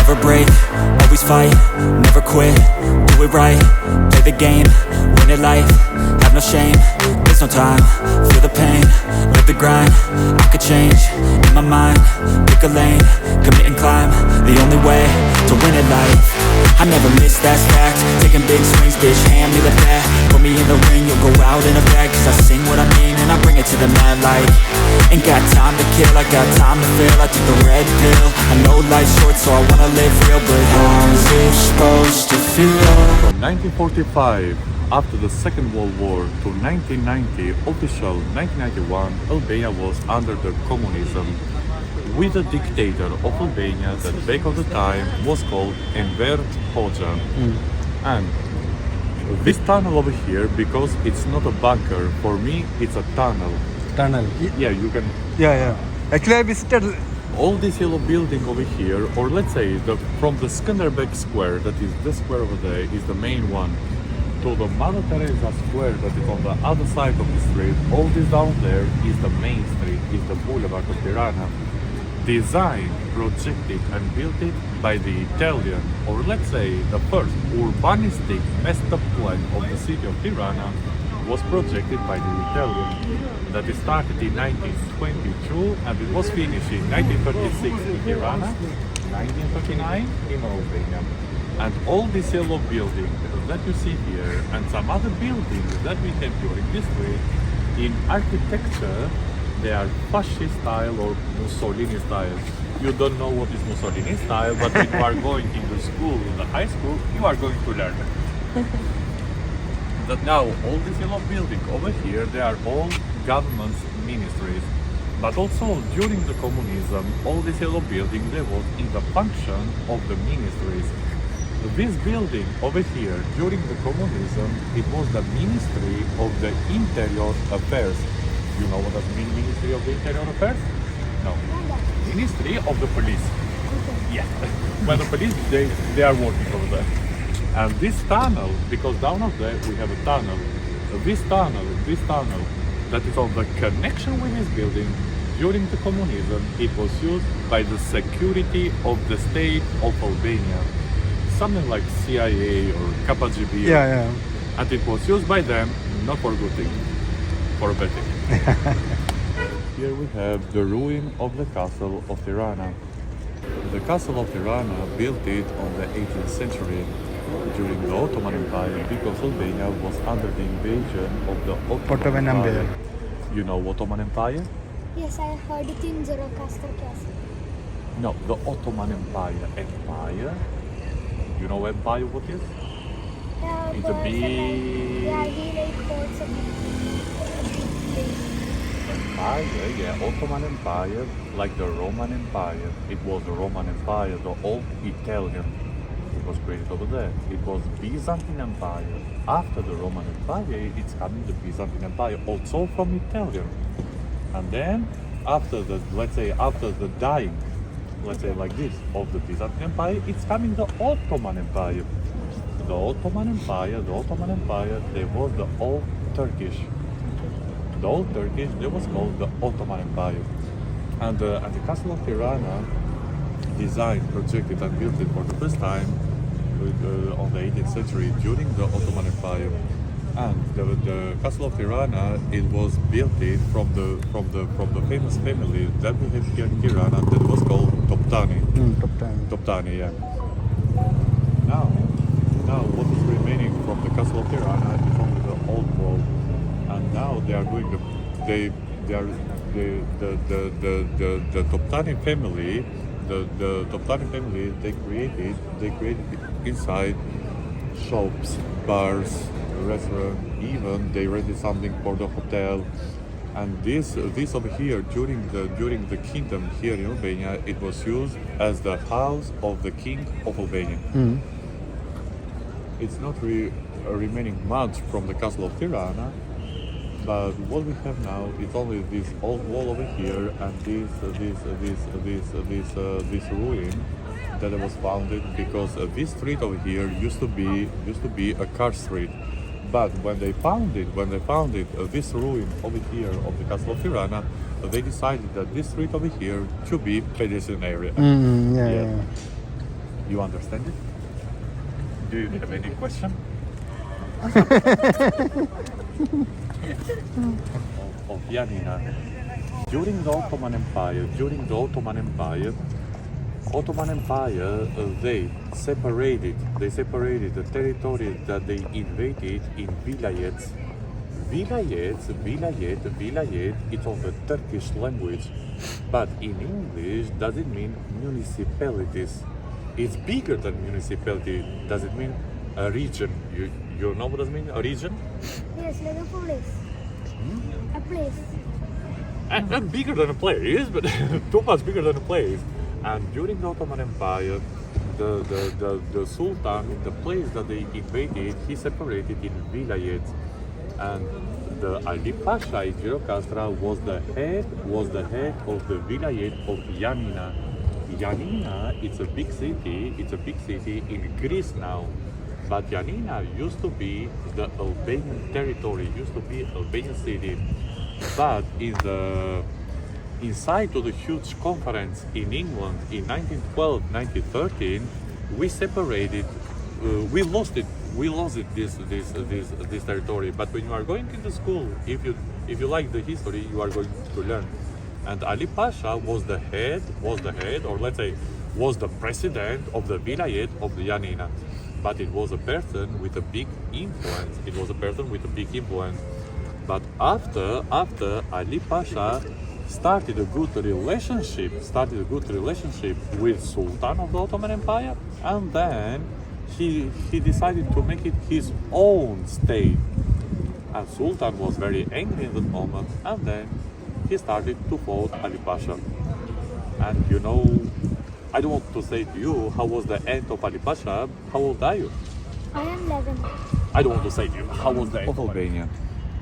never break, always fight, never quit, do it right, play the game, win it life, have no shame, there's no time, feel the pain, live the grind, I could change, in my mind, pick a lane, commit and climb, the only way to win it life. I never miss, that's fact, taking big swings, bitch, hand me the bat, put me in the ring, you'll go out in a bag, cause I sing what I mean and I bring it to the mad light. Ain't got time to kill, I got time to feel, I took the red pill, I know life's short so I wanna live real, but how's it supposed to feel? From 1945, after the Second World War, to 1990, official 1991, Albania was under the communism, with a dictator of Albania that back of the time was called Enver Hoxha. And this tunnel over here, because it's not a bunker, for me it's a tunnel. Tunnel. Yeah, you can... Yeah. Actually, I visited. All this yellow building over here, or let's say from the Skanderbeg Square, that is this square over there, is the main one, to the Mother Teresa Square that is on the other side of the street, all this down there is the main street, is the Boulevard of Tirana. Designed, projected and built it by the Italian, or let's say the first urbanistic master plan of the city of Tirana was projected by the Italian. That it started in 1922 and it was finished in 1936 in Tirana, 1939 in Albania. And all these yellow buildings that you see here and some other buildings that we have during this week, in architecture, they are fascist style or Mussolini style. You don't know what is Mussolini style, but when you are going into school, in the high school, you are going to learn it. That now all these yellow buildings over here, they are all government's ministries. But also during the communism, all these yellow buildings, they was in the function of the ministries. This building over here, during the communism, it was the Ministry of the Interior Affairs. You know what does mean Ministry of the Interior Affairs? No. Ministry of the Police. Yeah. When the police, they are working over there. And this tunnel, because down over there we have a tunnel. This tunnel, that is on the connection with this building, during the communism, it was used by the security of the state of Albania. Something like CIA or KGB. Yeah. And it was used by them, not for a good thing, for a bad thing. Here we have the ruin of the castle of Tirana. The castle of Tirana built it on the 18th century during the Ottoman Empire because Albania was under the invasion of the Ottoman Empire. You know Ottoman Empire? Yes, I heard it in Zoroaster Castle. No, the Ottoman Empire. Empire? You know empire what is? Yeah, It's a big... Yeah, he like holds a Empire, yeah, Ottoman Empire, like the Roman Empire. It was the Roman Empire, the old Italian. It was created over there. It was Byzantine Empire. After the Roman Empire, it's coming the Byzantine Empire, also from Italian. And then, after the, let's say, after the dying, let's say like this, of the Byzantine Empire, it's coming the Ottoman Empire. The Ottoman Empire, they was the old Turkish. The old Turkish, they was called the Ottoman Empire. And the castle of Tirana, designed, projected and built it for the first time on the 18th century during the Ottoman Empire. And the castle of Tirana, it was built from the famous family that we have here in Tirana that was called Toptani. Toptani, yeah. Now what is remaining from the castle of Tirana is only the old wall. And now they are doing the Toptani family. The Toptani family, they created inside shops, bars, restaurant, even they rented something for the hotel. And this over here during the kingdom here in Albania, it was used as the house of the king of Albania. It's not remaining much from the castle of Tirana, but what we have now is only this old wall over here and this ruin that was founded because this street over here used to be a car street. But when they found it, this ruin over here of the castle of Tirana, they decided that this street over here should be pedestrian area. Yeah. You understand it? Do you have any question? of Yanina. During the Ottoman Empire, they separated the territory that they invaded in vilayets. Vilayet, it's of the Turkish language, but in English does it mean municipalities. It's bigger than municipality. Does it mean a region? You know what does it mean? A region? Yes, like a place. A place. And bigger than a place, but too much bigger than a place. And during the Ottoman Empire, the Sultan, in the place that they invaded, he separated in vilayets. And the Ali Pasha in Girocastra was the head of the vilayet of Yanina. Yanina, it's a big city in Greece now. But Yanina used to be the Albanian territory, used to be Albanian city. But inside of the huge conference in England in 1912-1913, we separated, we lost this territory. But when you are going into school, if you like the history, you are going to learn. And Ali Pasha was the head, or let's say, was the president of the vilayet of the Yanina. But it was a person with a big influence. But after Ali Pasha started a good relationship with Sultan of the Ottoman Empire, and then he decided to make it his own state. And Sultan was very angry in that moment, and then he started to follow Ali Pasha. And you know, I don't want to say to you how was the end of Ali Pasha. How old are you? I am 11. I don't want to say to you how was the end of Albania.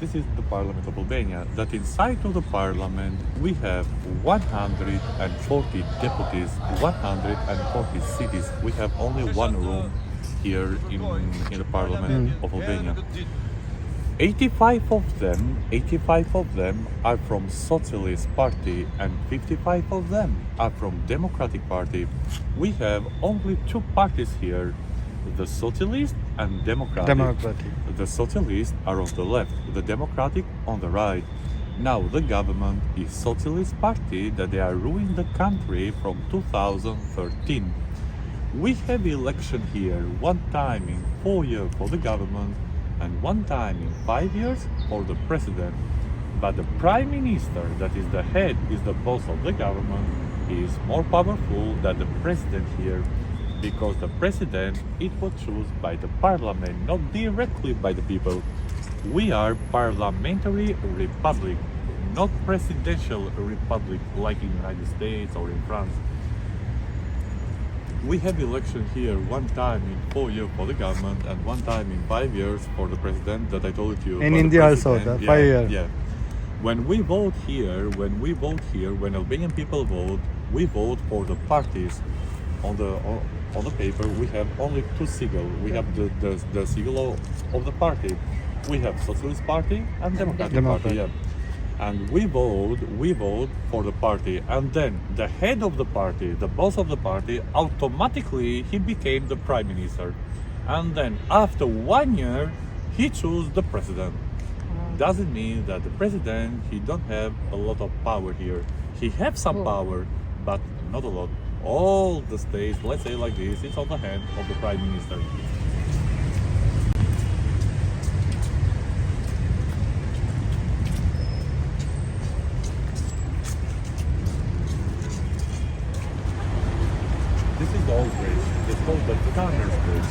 This is the Parliament of Albania. That inside of the Parliament we have 140 deputies, 140 cities. We have only one room here in the Parliament of Albania. 85 of them are from Socialist Party and 55 of them are from Democratic Party. We have only two parties here, the Socialist and Democratic. The Socialists are on the left, the Democratic on the right. Now the government is Socialist Party that they are ruining the country from 2013. We have election here one time in 4 years for the government and one time in 5 years for the president. But the prime minister, that is the head, is the boss of the government, is more powerful than the president here, because the president, it was chosen by the parliament, not directly by the people. We are parliamentary republic, not presidential republic like in the United States or in France. We have election here one time in 4 years for the government and one time in 5 years for the president that I told you. In about India the also, president. the 5 years. Yeah. When we vote here, when Albanian people vote, we vote for the parties. On the paper, we have only two sigils. We have the sigil of the party. We have Socialist Party and Democratic Party. Yeah. And we vote for the party, and then the head of the party, the boss of the party, automatically he became the prime minister, and then after 1 year he chose the president. Doesn't mean that the president, he don't have a lot of power here. He have some power, but not a lot. All the states, let's say like this, it's on the hand of the prime minister. This is the old bridge. It's called the Tanners Bridge.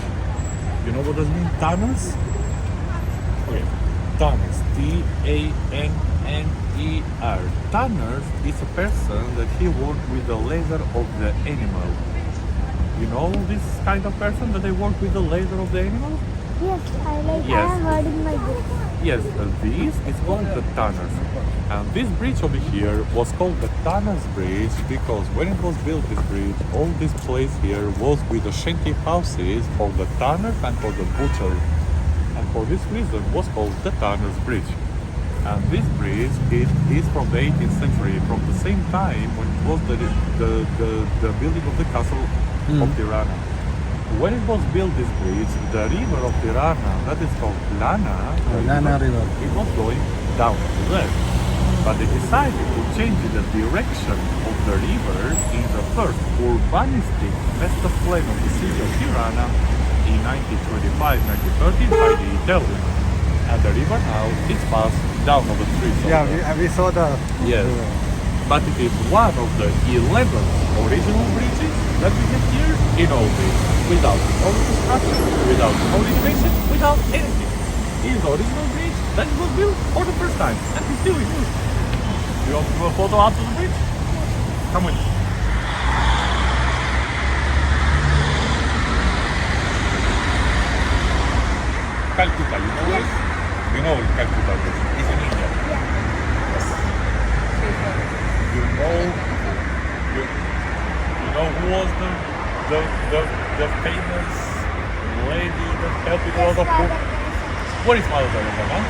You know what does mean Tanners? Okay. Tanners. T-A-N-N-E-R. Tanners is a person that he worked with the leather of the animal. You know this kind of person that they work with the leather of the animal? Yes, Yes. I have heard in my book. Yes, this is called the Tanners. And this bridge over here was called the Tanners Bridge because when it was built, this bridge, all this place here was with the shanty houses for the tanners and for the butcher. And for this reason was called the Tanners Bridge. And this bridge, it is from the 18th century, from the same time when it was the building of the castle of Tirana. when it was built, this bridge, the river of Tirana, that is called Lana, Lana River. it was going down to the left. But they decided to change the direction of the river in the first urbanistic master plan of the city of Tirana in 1925-1930 by the Italians. And the river now is passed down of the streets. Yeah, we saw the Yes. But it is one of the 11 original bridges that we have here in all this, without all construction, without all innovation, without anything. It is the original bridge that was built for the first time, and it's still in use. You want to do a photo out of the bridge? Come with. Calcutta, you know this? You know what Calcutta is? It's in India. Yes. You know who was the famous lady that helped with a lot of food? What is Mother Teresa, man?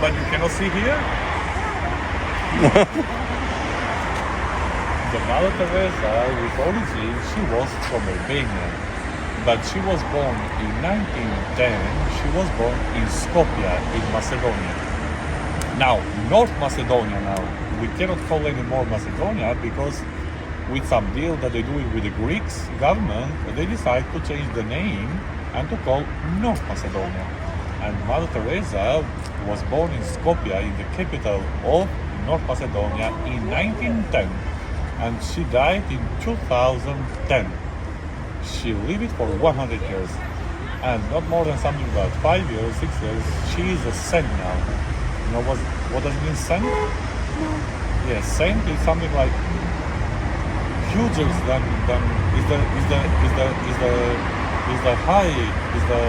But you cannot see here? The Mother Teresa, with origin, she was from Albania. But she was born in 1910, she was born in Skopje, in Macedonia. Now, North Macedonia now, we cannot call anymore Macedonia because with some deal that they do with the Greeks government, they decide to change the name and to call North Macedonia. And Mother Teresa was born in Skopje, in the capital of North Macedonia, in 1910. And she died in 2010. She lived for 100 years. And not more than something about 5 years, 6 years, she is a saint now. You know what does it mean, saint? Yes, saint is something like huger than is the high is the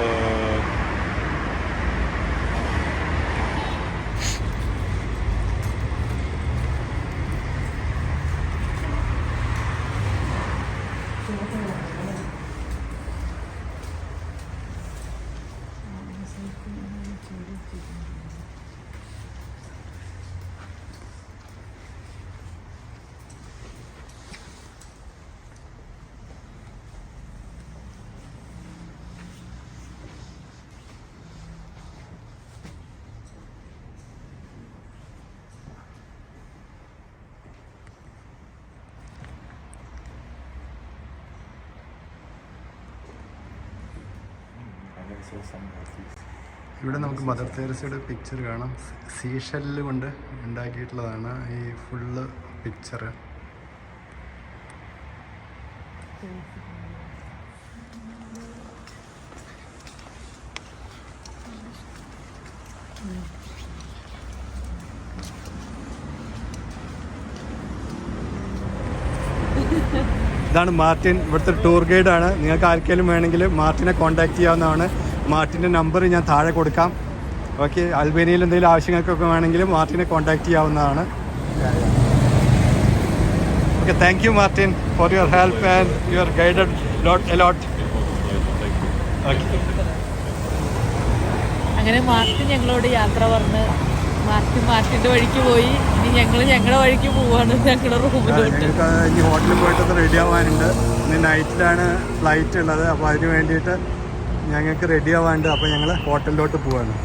ഇവിടെ നമുക്ക് mother തെരേസയുടെ picture കാണാം. സീഷെല്ല് കൊണ്ട് ഉണ്ടാക്കിയിട്ടുള്ളതാണ് ഈ full picture. ഇതാണ് Martin, ഇവിടുത്തെ tour ഗൈഡാണ്. നിങ്ങൾക്ക് ആർക്കെങ്കിലും വേണമെങ്കിൽ മാർട്ടിനെ കോൺടാക്ട് ചെയ്യാവുന്നതാണ്. മാർട്ടിൻ്റെ നമ്പർ ഞാൻ താഴെ കൊടുക്കാം. ഓക്കെ, അൽബേനിയയിൽ എന്തെങ്കിലും ആവശ്യങ്ങൾക്കൊക്കെ വേണമെങ്കിൽ മാർട്ടിനെ കോൺടാക്ട് ചെയ്യാവുന്നതാണ്. Okay, thank you Martin for your help and your guided a lot. അങ്ങനെ മാർട്ടിൻ ഞങ്ങളോട് യാത്ര പറഞ്ഞ് മാർട്ടിൻ്റെ വഴിക്ക് പോയി. ഇനി ഞങ്ങളുടെ വഴിക്ക് പോവാണ്, ഞങ്ങളുടെ റൂമിലോട്ട്. ഇനി ഹോട്ടലിൽ പോയിട്ടൊന്ന് റെഡി ആവാനുണ്ട്. ഇന്ന് നൈറ്റിലാണ് ഫ്ലൈറ്റ് ഉള്ളത്. അപ്പോൾ അതിന് വേണ്ടിയിട്ട് ഞങ്ങൾക്ക് റെഡി ആവാനുണ്ട്. അപ്പോൾ ഞങ്ങൾ ഹോട്ടലിലോട്ട് പോവാണ്.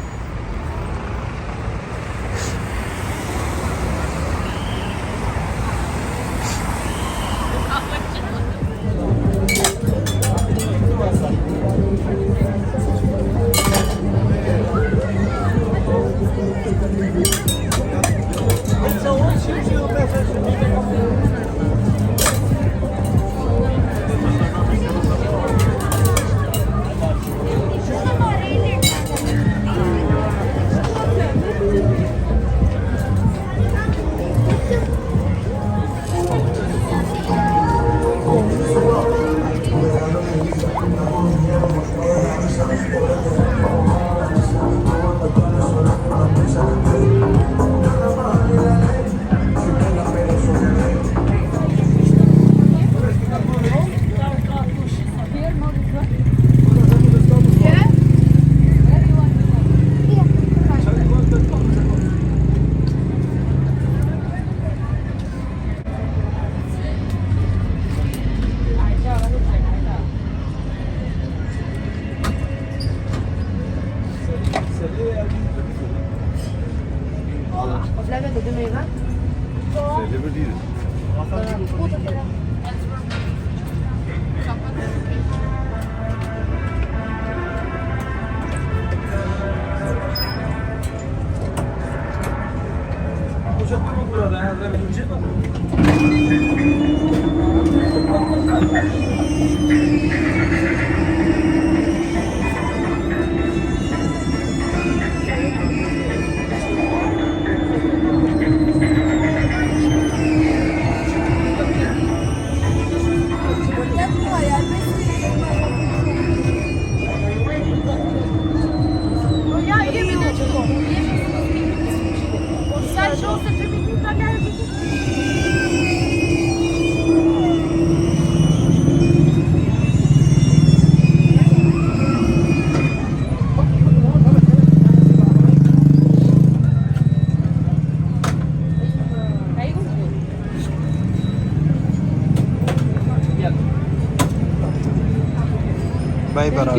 ബൈ പറ.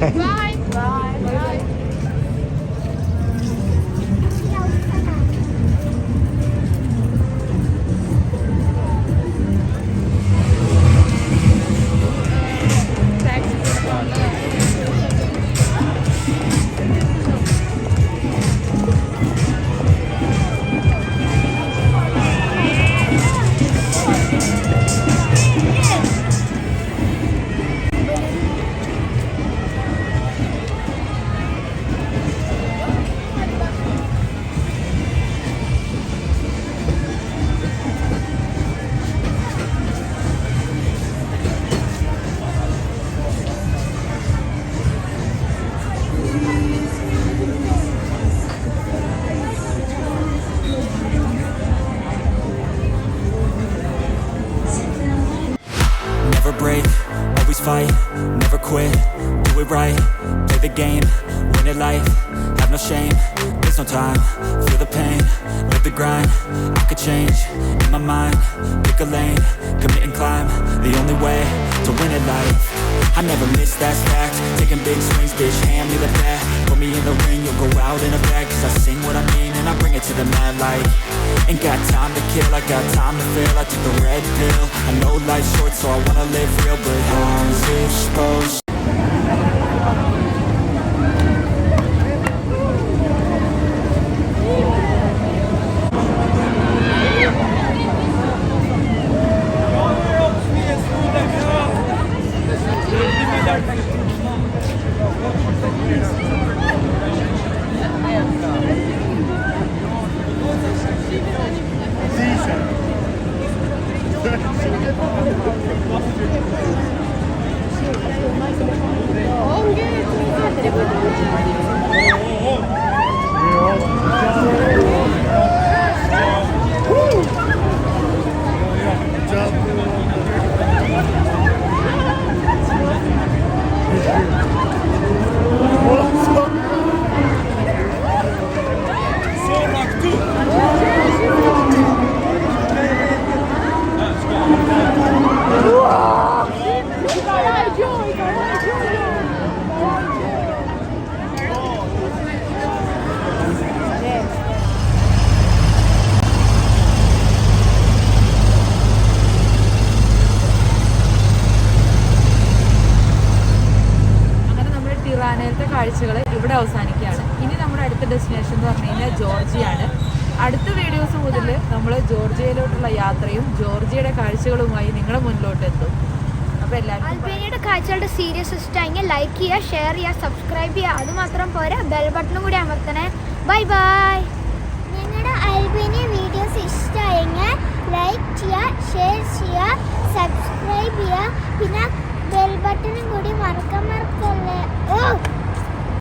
Bye. Bye. Bye. Never break, always fight, never quit, do it right, play the game, win it life, have no shame, there's no time, feel the pain, live the grind, I could change, in my mind, pick a lane, commit and climb, the only way to win at life, I never miss, that's fact, taking big swings, bitch, hand me the bat, put me in the ring, you'll go out in a bag, cause I sing what I mean and I bring it to the mad light, ain't got time to kill, I got time to feel, I took the red pill, I know life's short so I wanna live real, but how's it supposed to? കാഴ്ചകൾ ഇവിടെ അവസാനിക്കുകയാണ്. ഇനി നമ്മുടെ അടുത്ത destination എന്ന് പറഞ്ഞു കഴിഞ്ഞാൽ ജോർജിയയാണ്. അടുത്ത വീഡിയോസ് മുതൽ നമ്മൾ ജോർജിയയിലോട്ടുള്ള യാത്രയും ജോർജിയയുടെ കാഴ്ചകളുമായി നിങ്ങളുടെ മുന്നിലോട്ട് എത്തും. അപ്പോൾ എല്ലാവരും അൽബേനിയയുടെ കാഴ്ചകളുടെ സീരീസ് ഇഷ്ടമെങ്കിൽ ലൈക്ക് ചെയ്യുക, ഷെയർ ചെയ്യുക, സബ്സ്ക്രൈബ് ചെയ്യുക. അതുമാത്രം പോരാ, ബെൽ ബട്ടണും കൂടി അമർത്തണേ. Bye bye. ഞങ്ങളുടെ അൽബേനിയ വീഡിയോസ് ഇഷ്ടമായെങ്കിൽ ലൈക്ക് ചെയ്യുക, ഷെയർ ചെയ്യുക, സബ്സ്ക്രൈബ് ചെയ്യുക. പിന്നെ ബെൽ ബട്ടണും കൂടി മറക്കല്ലേ.